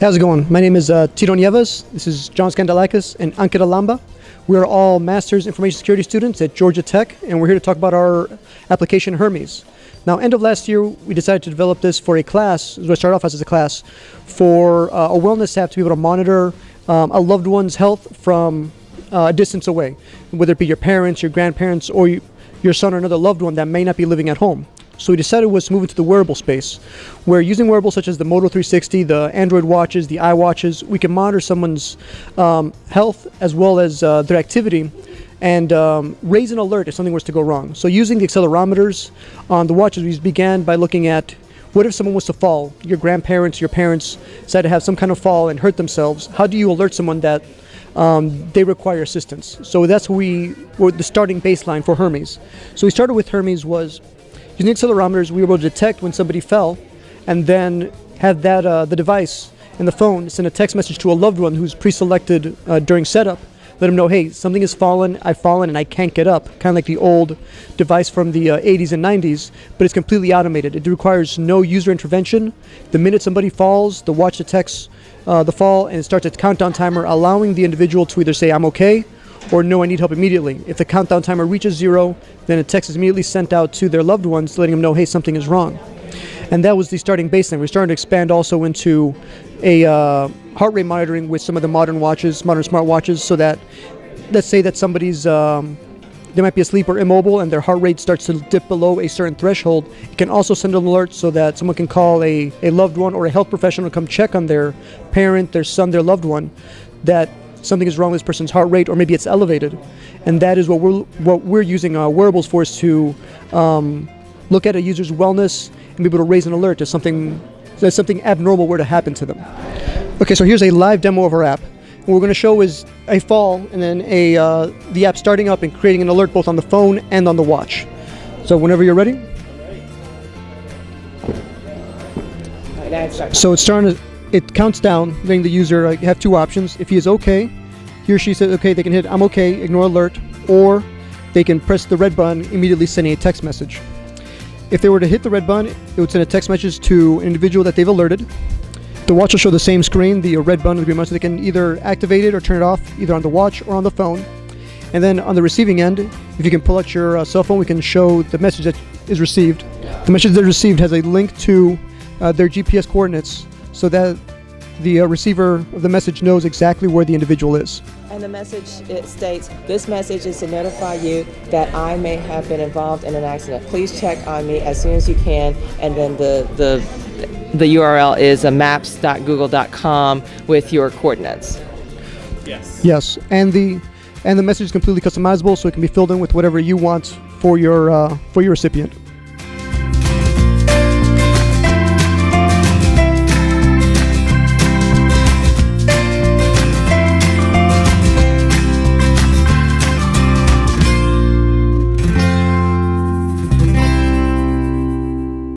How's it going? My name is Tito Nieves. This is John Skandalakis and Ankita Lamba. We're all Master's Information Security students at Georgia Tech, and we're here to talk about our application Hermes. Now, end of last year, we decided to develop this for a class, as I started off as a class, for a wellness app to be able to monitor a loved one's health from a distance away, whether it be your parents, your grandparents, or your son or another loved one that may not be living at home. So we decided was to move into the wearable space, where using wearables such as the Moto 360, the Android watches, the iWatches, we can monitor someone's health as well as their activity and raise an alert if something was to go wrong. So using the accelerometers on the watches, we began by looking at what if someone was to fall, your grandparents, your parents decided to have some kind of fall and hurt themselves. How do you alert someone that they require assistance? So that's the starting baseline for Hermes. So we started with Hermes was using accelerometers, we were able to detect when somebody fell and then have that the device and the phone send a text message to a loved one who's pre-selected during setup. Let them know, hey, something has fallen, I've fallen and I can't get up. Kind of like the old device from the 80s and 90s, but it's completely automated. It requires no user intervention. The minute somebody falls, the watch detects the fall and it starts a countdown timer, allowing the individual to either say, I'm okay, or no, I need help immediately. If the countdown timer reaches 0, then a text is immediately sent out to their loved ones, letting them know, hey, something is wrong. And that was the starting baseline. We're starting to expand also into a heart rate monitoring with some of the modern watches, modern smartwatches, so that, let's say that somebody's, they might be asleep or immobile and their heart rate starts to dip below a certain threshold. It can also send an alert so that someone can call a loved one or a health professional to come check on their parent, their son, their loved one, that something is wrong with this person's heart rate, or maybe it's elevated. And that is what we're using wearables for, is to look at a user's wellness and be able to raise an alert if something abnormal were to happen to them. Okay, so here's a live demo of our app. What we're going to show is a fall and then the app starting up and creating an alert both on the phone and on the watch. So whenever you're ready. So it's starting to, it counts down, letting the user have two options. If he is okay, he or she says okay, they can hit I'm okay, ignore alert, or they can press the red button, immediately sending a text message. If they were to hit the red button, it would send a text message to an individual that they've alerted. The watch will show the same screen, the red button, the green button, so they can either activate it or turn it off, either on the watch or on the phone. And then on the receiving end, if you can pull out your cell phone, we can show the message that is received. The message that is received has a link to their GPS coordinates, so that the receiver of the message knows exactly where the individual is. And the message, it states, this message is to notify you that I may have been involved in an accident. Please check on me as soon as you can. And then the URL is maps.google.com with your coordinates. Yes, and the message is completely customizable, so it can be filled in with whatever you want for your recipient.